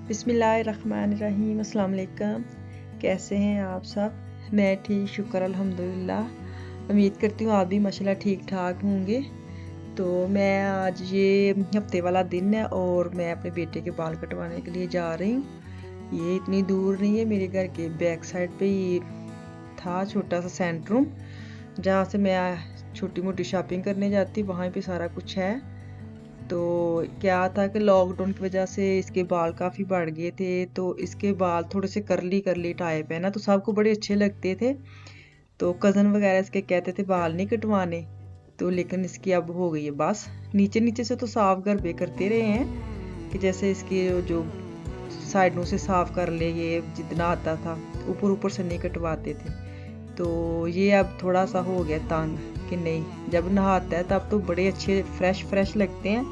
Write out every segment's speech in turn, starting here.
बिस्मिल्लाहिर्रहमानिर्रहीम। अस्सलाम वालेकुम। कैसे हैं आप सब? मैं ठीक, शुक्र अल्हम्दुलिल्लाह। उम्मीद करती हूँ आप भी माशाल्लाह ठीक ठाक होंगे। तो मैं आज ये हफ्ते वाला दिन है और मैं अपने बेटे के बाल कटवाने के लिए जा रही हूँ। ये इतनी दूर नहीं है, मेरे घर के बैक साइड पे ये था छोटा सा सेंटर जहाँ से मैं छोटी मोटी शॉपिंग करने जाती, वहाँ पे सारा कुछ है। तो क्या था कि लॉकडाउन की वजह से इसके बाल काफ़ी बढ़ गए थे, तो इसके बाल थोड़े से करली करली टाइप है ना, तो सबको बड़े अच्छे लगते थे। तो कज़न वगैरह इसके कहते थे बाल नहीं कटवाने, तो लेकिन इसकी अब हो गई है बस। नीचे नीचे से तो साफ घर पे करते रहे हैं कि जैसे इसके जो साइडों से साफ कर ले, ये जितना आता था ऊपर ऊपर से नहीं कटवाते थे। तो ये अब थोड़ा सा हो गया तंग कि नहीं, जब नहाता है तब तो बड़े अच्छे फ्रेश फ्रेश लगते हैं,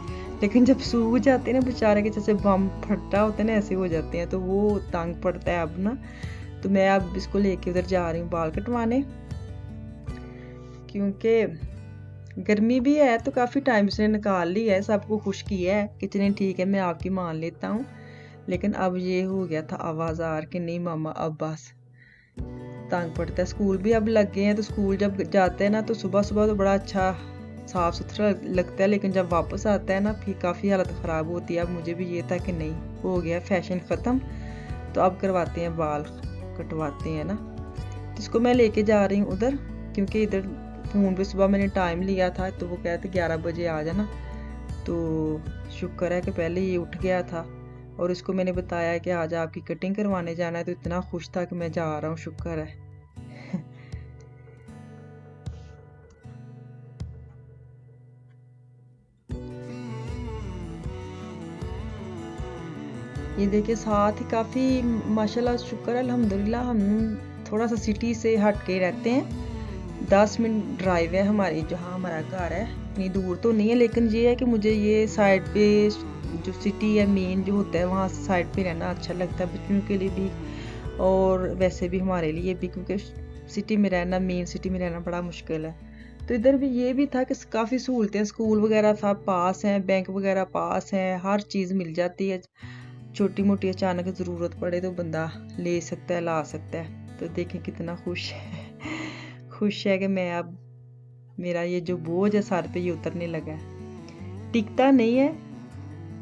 लेकिन जब सूख जाते हैं ना बेचारे के, जैसे बम फटता होता है ना, ऐसे हो जाते हैं, तो वो तंग पड़ता है अब ना। तो मैं अब इसको लेके उधर जा रही हूँ बाल कटवाने, क्योंकि गर्मी भी है तो काफ़ी टाइम से निकाल ली है, सबको खुश किया है कि चलिए ठीक है मैं आपकी मान लेता हूँ। लेकिन अब ये हो गया था आवाज़ार कि नहीं मामा अब बस, तंग पड़ता है। स्कूल भी अब लग गए हैं, तो स्कूल जब जाते हैं ना तो सुबह सुबह तो बड़ा अच्छा साफ़ सुथरा लगता है, लेकिन जब वापस आता है ना फिर काफ़ी हालत ख़राब होती है। अब मुझे भी ये था कि नहीं, हो गया फैशन ख़त्म, तो अब करवाते हैं बाल, कटवाते हैं ना। तो इसको मैं लेके जा रही हूँ उधर, क्योंकि इधर फ़ोन पे सुबह मैंने टाइम लिया था, तो वो कहते 11 बजे आ जाना। तो शुक्र है कि पहले ये उठ गया था, और इसको मैंने बताया कि आज आपकी कटिंग करवाने जाना है, तो इतना खुश था कि मैं जा रहा हूँ, शुक्र है। ये देखिए साथ ही काफ़ी माशाल्लाह शुक्र अल्हम्दुलिल्लाह, हम थोड़ा सा सिटी से हट के रहते हैं। 10 मिनट ड्राइव है हमारी, जहाँ हमारा घर है, इतनी दूर तो नहीं है, लेकिन ये है कि मुझे ये साइड पे जो सिटी है मेन जो होता है, वहाँ साइड पे रहना अच्छा लगता है, बच्चों के लिए भी और वैसे भी हमारे लिए भी, क्योंकि सिटी में रहना, मेन सिटी में रहना बड़ा मुश्किल है। तो इधर भी ये भी था कि काफ़ी सहूलतें, स्कूल वगैरह सब पास हैं, बैंक वगैरह पास हैं, हर चीज़ मिल जाती है। छोटी मोटी अचानक ज़रूरत पड़े तो बंदा ले सकता है, ला सकता है। तो देखें कितना खुश है खुश है कि मैं अब, मेरा ये जो बोझ है सर पे, ये उतरने लगा है। टिकता नहीं है,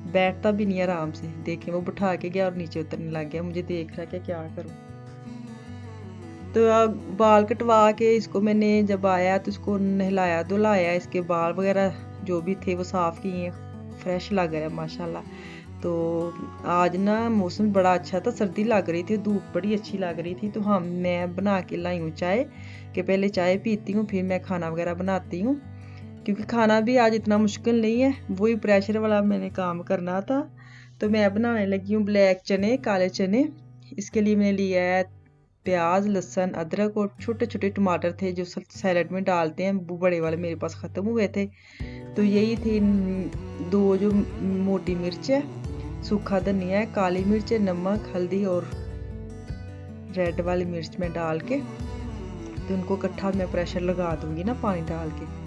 बैठता भी नहीं है आराम से। देखें वो बिठा के गया और नीचे उतरने लग गया, मुझे देख रहा है कि क्या करूं। तो अब बाल कटवा के इसको मैंने जब आया तो इसको नहलाया धुलाया, इसके बाल वगैरह जो भी थे वो साफ़ किए, फ्रेश लग रहा है माशाल्लाह। तो आज ना मौसम बड़ा अच्छा था, सर्दी लग रही थी, धूप बड़ी अच्छी लग रही थी। तो हम, मैं बना के लाई हूँ चाय, कि पहले चाय पीती हूँ फिर मैं खाना वगैरह बनाती हूँ, क्योंकि खाना भी आज इतना मुश्किल नहीं है, वही प्रेशर वाला मैंने काम करना था। तो मैं बनाने लगी हूँ ब्लैक चने, काले चने। इसके लिए मैंने लिया है प्याज, लहसुन, अदरक और छोटे छोटे टमाटर थे जो सैलड में डालते हैं, वो बड़े वाले मेरे पास ख़त्म हुए थे। तो यही थी 2 जो मोटी मिर्च है, सूखा धनिया है, काली मिर्च है, नमक, हल्दी और रेड वाली मिर्च में डाल के, तो उनको इकट्ठा मैं प्रेशर लगा दूंगी ना पानी डाल के।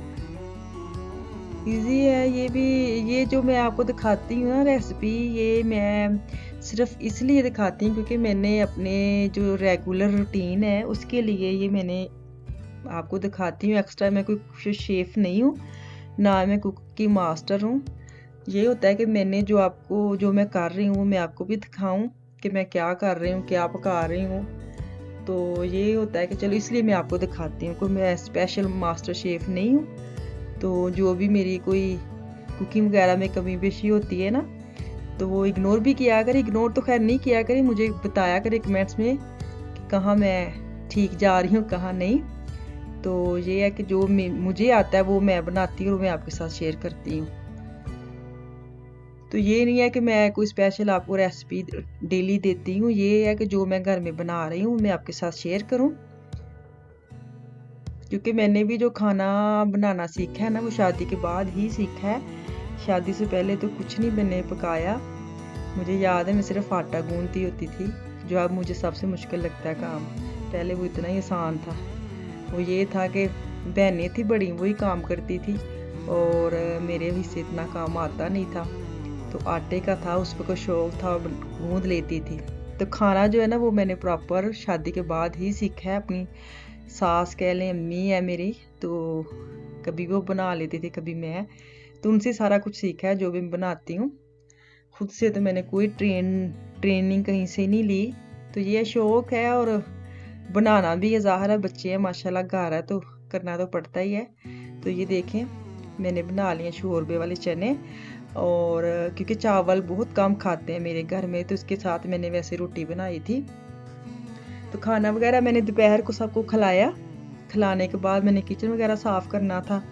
इजी है ये भी। ये जो मैं आपको दिखाती हूँ ना रेसिपी, ये मैं सिर्फ इसलिए दिखाती हूँ क्योंकि मैंने अपने जो रेगुलर रूटीन है उसके लिए ये मैंने आपको दिखाती हूँ। एक्स्ट्रा मैं कोई शेफ़ नहीं हूँ, ना मैं कुक की मास्टर हूँ। ये होता है कि मैंने जो आपको, जो मैं कर रही हूँ वो मैं आपको भी दिखाऊँ कि मैं क्या कर रही हूँ, क्या पका रही हूँ। तो ये होता है कि चलो इसलिए मैं आपको दिखाती हूँ, कोई मैं स्पेशल मास्टर शेफ़ नहीं हूँ। तो जो भी मेरी कोई कुकिंग वगैरह में कमी पेशी होती है ना, तो वो इग्नोर भी किया करें। इग्नोर तो खैर नहीं किया करें, मुझे बताया करें कमेंट्स में कि कहाँ मैं ठीक जा रही हूँ कहाँ नहीं। तो ये है कि जो मुझे आता है वो मैं बनाती हूँ और मैं आपके साथ शेयर करती हूँ। तो ये नहीं है कि मैं कोई स्पेशल आपको रेसिपी डेली देती हूँ, ये है कि जो मैं घर में बना रही हूँ मैं आपके साथ शेयर करूँ। क्योंकि मैंने भी जो खाना बनाना सीखा है ना, वो शादी के बाद ही सीखा है। शादी से पहले तो कुछ नहीं मैंने पकाया। मुझे याद है मैं सिर्फ आटा गूंथती होती थी, जो अब मुझे सबसे मुश्किल लगता है काम। पहले वो इतना ही आसान था। वो ये था कि बहनें थी बड़ी, वही काम करती थी और मेरे हिस्से इतना काम आता नहीं था। तो आटे का था, उस पर कोई शौक था, गूंद लेती थी। तो खाना जो है ना वो मैंने प्रॉपर शादी के बाद ही सीखा है। अपनी सास कह लें, अम्मी है मेरी, तो कभी वो बना लेती थी, कभी मैं, तो उनसे सारा कुछ सीखा है जो भी मैं बनाती हूँ। खुद से तो मैंने कोई ट्रेनिंग कहीं से नहीं ली। तो ये शौक है, और बनाना भी है, ज़ाहिर है बच्चे हैं माशाल्लाह, घर है तो करना तो पड़ता ही है। तो ये देखें मैंने बना लिए शोरबे वाले चने, और क्योंकि चावल बहुत कम खाते हैं मेरे घर में, तो इसके साथ मैंने वैसे रोटी बनाई थी। तो खाना वगैरह मैंने दोपहर को सबको खिलाया। खिलाने के बाद मैंने किचन वगैरह साफ़ करना था,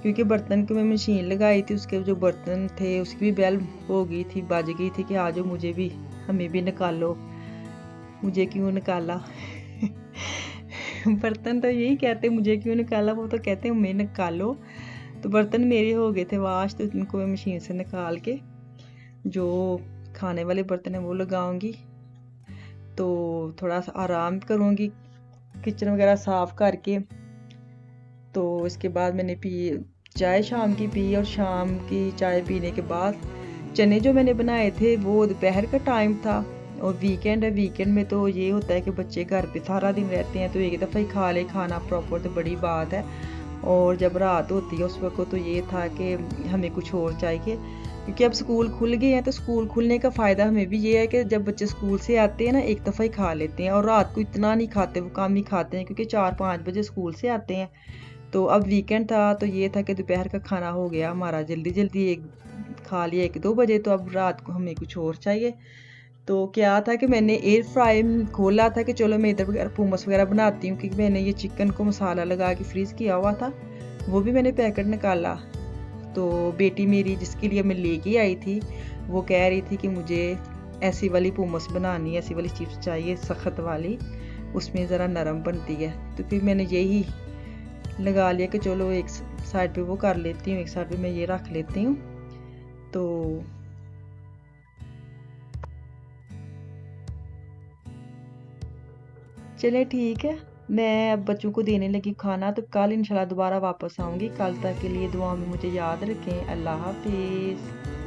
क्योंकि बर्तन की मैं मशीन लगाई थी, उसके जो बर्तन थे उसकी भी बेल हो गई थी, बज गई थी कि आ जाओ मुझे भी, हमें भी निकालो। मुझे क्यों निकाला? बर्तन तो यही कहते मुझे क्यों निकाला, वो तो कहते हमें निकालो। तो बर्तन मेरे हो गए थे वाश, तो इनको मैं मशीन से निकाल के जो खाने वाले बर्तन हैं वो लगाऊंगी। तो थोड़ा सा आराम करूँगी किचन वगैरह साफ़ करके। तो इसके बाद मैंने चाय शाम की पी, और शाम की चाय पीने के बाद चने जो मैंने बनाए थे वो दोपहर का टाइम था, और वीकेंड है, वीकेंड में तो ये होता है कि बच्चे घर पे सारा दिन रहते हैं, तो एक दफ़ा ही खा ले खाना प्रॉपर तो बड़ी बात है। और जब रात होती है उस वक्त तो ये था कि हमें कुछ और चाहिए, क्योंकि अब स्कूल खुल गए हैं। तो स्कूल खुलने का फ़ायदा हमें भी ये है कि जब बच्चे स्कूल से आते हैं ना, एक दफ़ा ही खा लेते हैं, और रात को इतना नहीं खाते, वो कम ही खाते हैं, क्योंकि 4-5 बजे स्कूल से आते हैं। तो अब वीकेंड था तो ये था कि दोपहर का खाना हो गया हमारा जल्दी जल्दी, एक खा लिया 1-2 बजे, तो अब रात को हमें कुछ और चाहिए। तो क्या था कि मैंने एयर फ्राई खोला था कि चलो मैं इधर वगैरह पूमस वगैरह बनाती हूँ, क्योंकि मैंने ये चिकन को मसाला लगा के फ्रीज़ किया हुआ था, वो भी मैंने पैकेट निकाला। तो बेटी मेरी जिसके लिए मैं लेके आई थी, वो कह रही थी कि मुझे ऐसी वाली पूमस बनानी है, ऐसी वाली चिप्स चाहिए सख्त वाली, उसमें ज़रा नरम बनती है। तो फिर मैंने यही लगा लिया कि चलो एक साइड पे वो कर लेती हूँ, एक साइड पे मैं ये रख लेती हूँ। तो चले ठीक है, मैं अब बच्चों को देने लगी खाना। तो कल इंशाल्लाह दोबारा वापस आऊँगी। कल तक के लिए दुआ में मुझे याद रखें। अल्लाह हाफिज़।